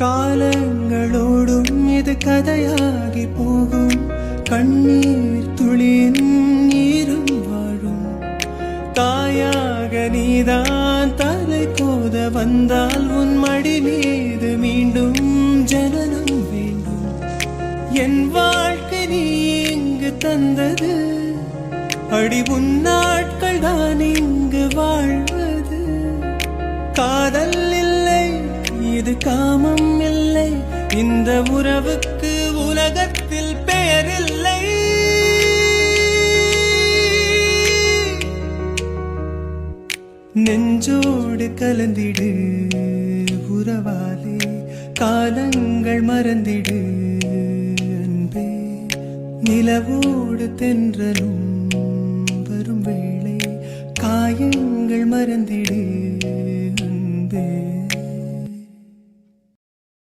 காலங்களோடும் இது கதையாகி போகும். கண்ணீர் துளியின் ஈரம் வாழும். தாயாக நீதான் தலை கோத வந்தால் உன் மடி மீது மீண்டும் ஜனனம் வேண்டும். என் வாழ்க்கை நீ இங்கு தந்தது, அடி உன் நாட்கள் தான் இங்கு வாழ்வது. காதல் இல்லை, இது காமம் இல்லை, இந்த உறவுக்கு உலகத்தில் பெயரில்லை. நெஞ்சோடு கலந்திடு உறவாலே, காலங்கள் மறந்திடு அன்பே. நிலவோடு தென்றலும் வரும் வேளை, காயங்கள் மறந்திடு அன்பே.